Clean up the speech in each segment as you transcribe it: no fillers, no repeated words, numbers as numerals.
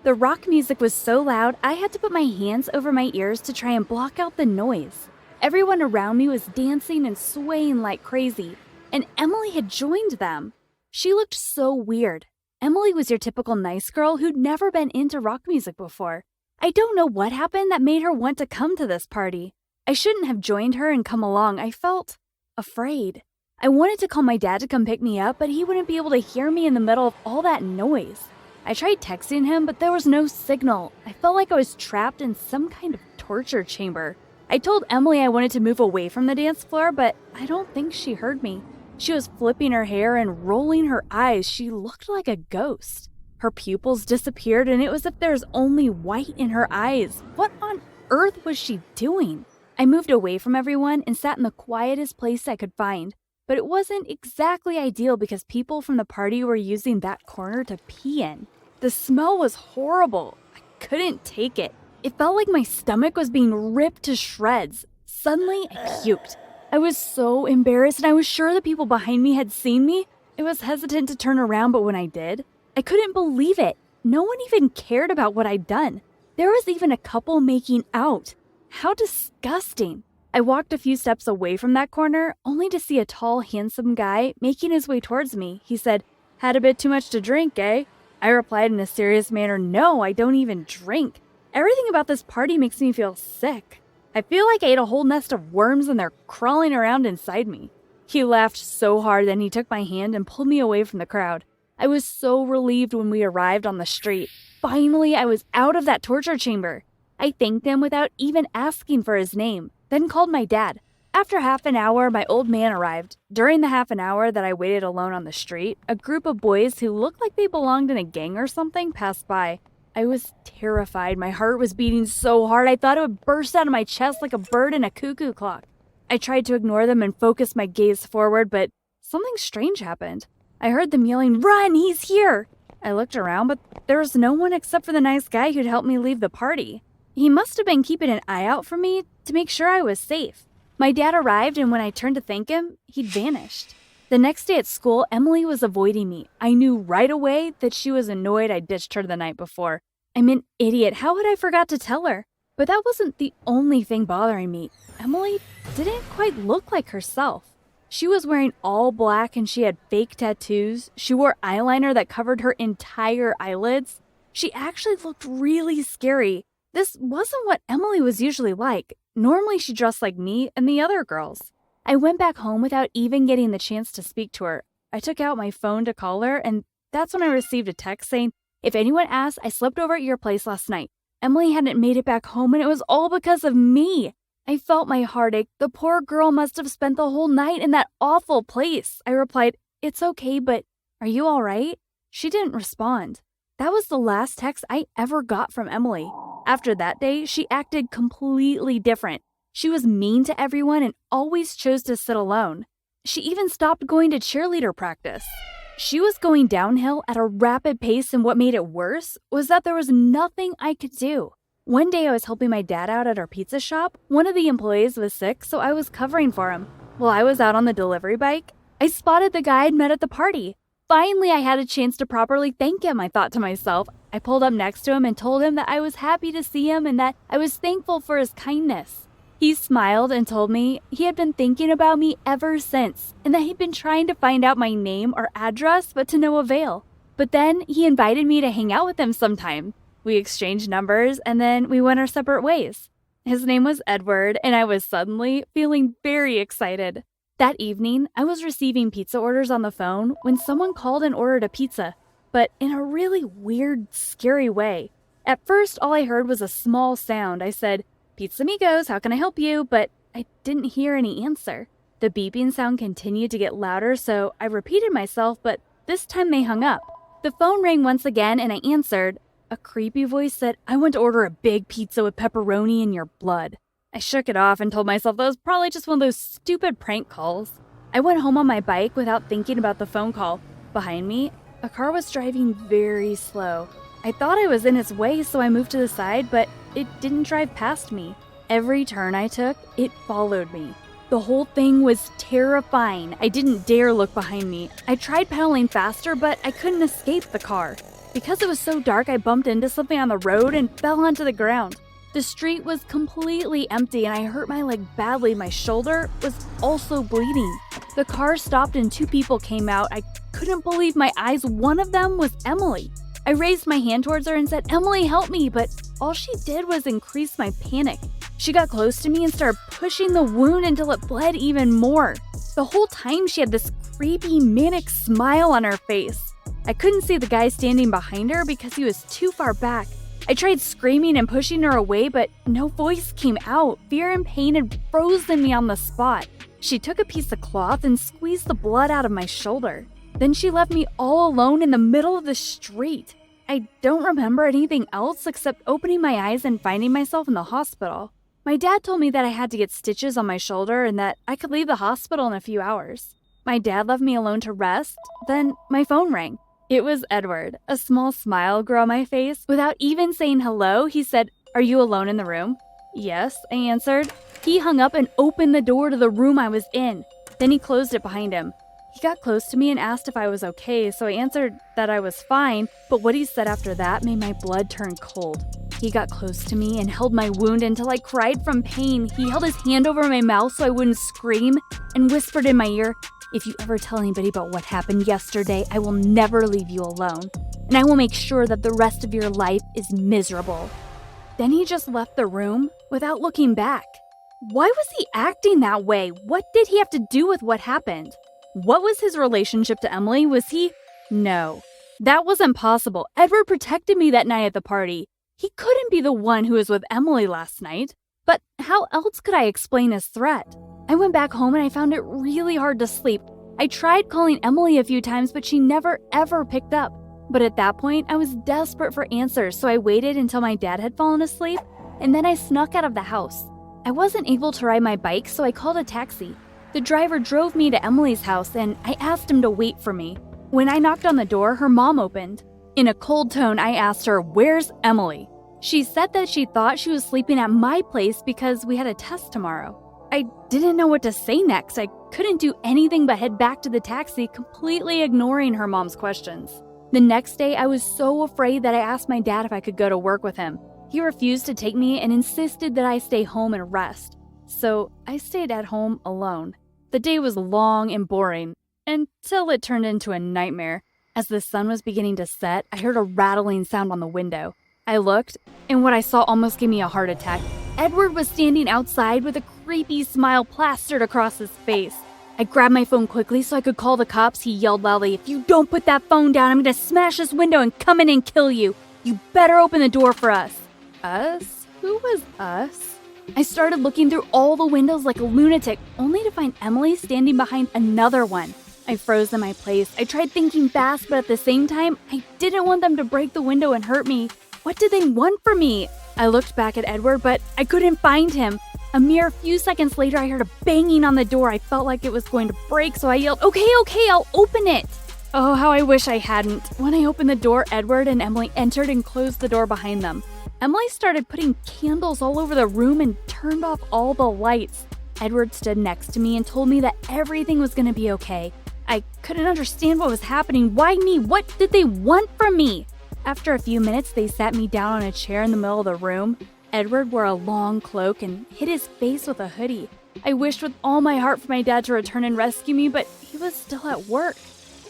The rock music was so loud, I had to put my hands over my ears to try and block out the noise. Everyone around me was dancing and swaying like crazy, and Emily had joined them. She looked so weird. Emily was your typical nice girl who'd never been into rock music before. I don't know what happened that made her want to come to this party. I shouldn't have joined her and come along. I felt afraid. I wanted to call my dad to come pick me up, but he wouldn't be able to hear me in the middle of all that noise. I tried texting him, but there was no signal. I felt like I was trapped in some kind of torture chamber. I told Emily I wanted to move away from the dance floor, but I don't think she heard me. She was flipping her hair and rolling her eyes. She looked like a ghost. Her pupils disappeared, and it was as if there was only white in her eyes. What on earth was she doing? I moved away from everyone and sat in the quietest place I could find. But it wasn't exactly ideal because people from the party were using that corner to pee in. The smell was horrible. I couldn't take it. It felt like my stomach was being ripped to shreds. Suddenly, I puked. I was so embarrassed, and I was sure the people behind me had seen me. I was hesitant to turn around, but when I did, I couldn't believe it. No one even cared about what I'd done. There was even a couple making out. How disgusting. I walked a few steps away from that corner, only to see a tall, handsome guy making his way towards me. He said, "Had a bit too much to drink, eh?" I replied in a serious manner, "No, I don't even drink. Everything about this party makes me feel sick. I feel like I ate a whole nest of worms and they're crawling around inside me." He laughed so hard, then he took my hand and pulled me away from the crowd. I was so relieved when we arrived on the street. Finally, I was out of that torture chamber. I thanked him without even asking for his name, then called my dad. After half an hour, my old man arrived. During the half an hour that I waited alone on the street, a group of boys who looked like they belonged in a gang or something passed by. I was terrified. My heart was beating so hard I thought it would burst out of my chest like a bird in a cuckoo clock. I tried to ignore them and focus my gaze forward, but something strange happened. I heard them yelling, "Run, he's here!" I looked around, but there was no one except for the nice guy who'd helped me leave the party. He must have been keeping an eye out for me to make sure I was safe. My dad arrived, and when I turned to thank him, he'd vanished. The next day at school, Emily was avoiding me. I knew right away that she was annoyed I ditched her the night before. I'm an idiot. How had I forgot to tell her? But that wasn't the only thing bothering me. Emily didn't quite look like herself. She was wearing all black and she had fake tattoos. She wore eyeliner that covered her entire eyelids. She actually looked really scary. This wasn't what Emily was usually like. Normally she dressed like me and the other girls. I went back home without even getting the chance to speak to her. I took out my phone to call her, and that's when I received a text saying, "If anyone asks, I slept over at your place last night. Emily hadn't made it back home, and it was all because of me." I felt my heartache. The poor girl must have spent the whole night in that awful place. I replied, "It's okay, but are you all right?" She didn't respond. That was the last text I ever got from Emily. After that day, she acted completely different. She was mean to everyone and always chose to sit alone. She even stopped going to cheerleader practice. She was going downhill at a rapid pace, and what made it worse was that there was nothing I could do. One day I was helping my dad out at our pizza shop. One of the employees was sick, so I was covering for him. While I was out on the delivery bike, I spotted the guy I'd met at the party. Finally, I had a chance to properly thank him, I thought to myself. I pulled up next to him and told him that I was happy to see him and that I was thankful for his kindness. He smiled and told me he had been thinking about me ever since and that he'd been trying to find out my name or address, but to no avail. But then he invited me to hang out with him sometime. We exchanged numbers and then we went our separate ways. His name was Edward, and I was suddenly feeling very excited. That evening, I was receiving pizza orders on the phone when someone called and ordered a pizza, but in a really weird, scary way. At first, all I heard was a small sound. I said, "Pizza Amigos, how can I help you?" But I didn't hear any answer. The beeping sound continued to get louder, so I repeated myself, but this time they hung up. The phone rang once again, and I answered. A creepy voice said, "I want to order a big pizza with pepperoni in your blood." I shook it off and told myself that was probably just one of those stupid prank calls. I went home on my bike without thinking about the phone call. Behind me, a car was driving very slow. I thought I was in its way, so I moved to the side, but it didn't drive past me. Every turn I took, it followed me. The whole thing was terrifying. I didn't dare look behind me. I tried pedaling faster, but I couldn't escape the car. Because it was so dark, I bumped into something on the road and fell onto the ground. The street was completely empty and I hurt my leg badly. My shoulder was also bleeding. The car stopped and 2 people came out. I couldn't believe my eyes. One of them was Emily. I raised my hand towards her and said, "Emily, help me," but all she did was increase my panic. She got close to me and started pushing the wound until it bled even more. The whole time she had this creepy, manic smile on her face. I couldn't see the guy standing behind her because he was too far back. I tried screaming and pushing her away, but no voice came out. Fear and pain had frozen me on the spot. She took a piece of cloth and squeezed the blood out of my shoulder. Then she left me all alone in the middle of the street. I don't remember anything else except opening my eyes and finding myself in the hospital. My dad told me that I had to get stitches on my shoulder and that I could leave the hospital in a few hours. My dad left me alone to rest. Then my phone rang. It was Edward. A small smile grew on my face. Without even saying hello, he said, "Are you alone in the room?" "Yes," I answered. He hung up and opened the door to the room I was in. Then he closed it behind him. He got close to me and asked if I was okay, so I answered that I was fine, but what he said after that made my blood turn cold. He got close to me and held my wound until I cried from pain. He held his hand over my mouth so I wouldn't scream and whispered in my ear, "If you ever tell anybody about what happened yesterday, I will never leave you alone, and I will make sure that the rest of your life is miserable." Then he just left the room without looking back. Why was he acting that way? What did he have to do with what happened? What was his relationship to Emily? Was he? No, that wasn't possible. Edward protected me that night at the party. He couldn't be the one who was with Emily last night. But how else could I explain his threat? I went back home and I found it really hard to sleep. I tried calling Emily a few times, but she never ever picked up. But at that point, I was desperate for answers, so I waited until my dad had fallen asleep, and then I snuck out of the house. I wasn't able to ride my bike, so I called a taxi. The driver drove me to Emily's house, and I asked him to wait for me. When I knocked on the door, her mom opened. In a cold tone, I asked her, "Where's Emily?" She said that she thought she was sleeping at my place because we had a test tomorrow. I didn't know what to say next. I couldn't do anything but head back to the taxi, completely ignoring her mom's questions. The next day, I was so afraid that I asked my dad if I could go to work with him. He refused to take me and insisted that I stay home and rest. So I stayed at home alone. The day was long and boring, until it turned into a nightmare. As the sun was beginning to set, I heard a rattling sound on the window. I looked, and what I saw almost gave me a heart attack. Edward was standing outside with a creepy smile plastered across his face. I grabbed my phone quickly so I could call the cops. He yelled loudly, "If you don't put that phone down, I'm gonna smash this window and come in and kill you. You better open the door for us." Us? Who was us? I started looking through all the windows like a lunatic, only to find Emily standing behind another one. I froze in my place. I tried thinking fast, but at the same time, I didn't want them to break the window and hurt me. What did they want from me? I looked back at Edward, but I couldn't find him. A mere few seconds later, I heard a banging on the door. I felt like it was going to break, so I yelled, okay, I'll open it." Oh, how I wish I hadn't. When I opened the door, Edward and Emily entered and closed the door behind them. Emily started putting candles all over the room and turned off all the lights. Edward stood next to me and told me that everything was going to be okay. I couldn't understand what was happening. Why me? What did they want from me? After a few minutes, they sat me down on a chair in the middle of the room. Edward wore a long cloak and hid his face with a hoodie. I wished with all my heart for my dad to return and rescue me, but he was still at work.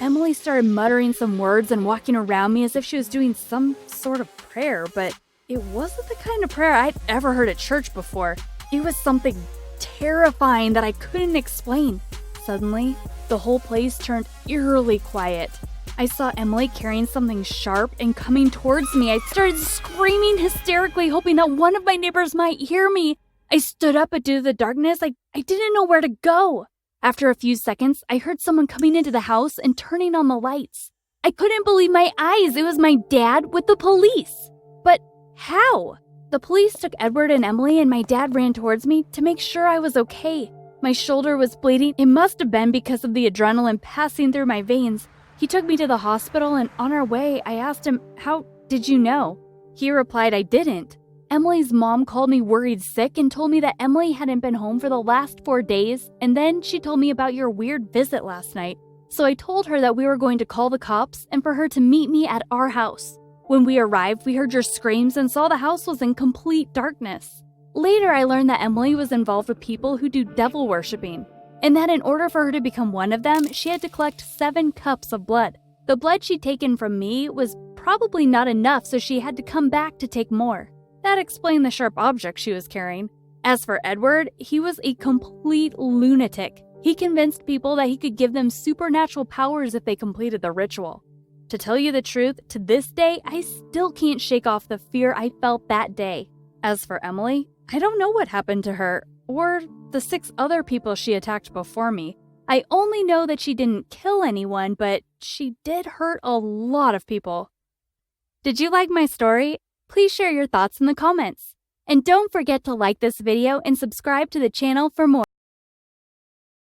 Emily started muttering some words and walking around me as if she was doing some sort of prayer, but it wasn't the kind of prayer I'd ever heard at church before. It was something terrifying that I couldn't explain. Suddenly, the whole place turned eerily quiet. I saw Emily carrying something sharp and coming towards me. I started screaming hysterically, hoping that one of my neighbors might hear me. I stood up, but due to the darkness, I didn't know where to go. After a few seconds, I heard someone coming into the house and turning on the lights. I couldn't believe my eyes. It was my dad with the police. But how? The police took Edward and Emily, and my dad ran towards me to make sure I was okay. My shoulder was bleeding. It must have been because of the adrenaline passing through my veins. He took me to the hospital, and on our way, I asked him, "How did you know?" He replied, "I didn't." Emily's mom called me worried sick and told me that Emily hadn't been home for the last 4 days, and then she told me about your weird visit last night. So I told her that we were going to call the cops and for her to meet me at our house. When we arrived, we heard your screams and saw the house was in complete darkness. Later, I learned that Emily was involved with people who do devil worshipping, and that in order for her to become one of them, she had to collect 7 cups of blood. The blood she'd taken from me was probably not enough, so she had to come back to take more. That explained the sharp object she was carrying. As for Edward, he was a complete lunatic. He convinced people that he could give them supernatural powers if they completed the ritual. To tell you the truth, to this day, I still can't shake off the fear I felt that day. As for Emily, I don't know what happened to her, or the 6 other people she attacked before me. I only know that she didn't kill anyone, but she did hurt a lot of people. Did you like my story? Please share your thoughts in the comments. And don't forget to like this video and subscribe to the channel for more.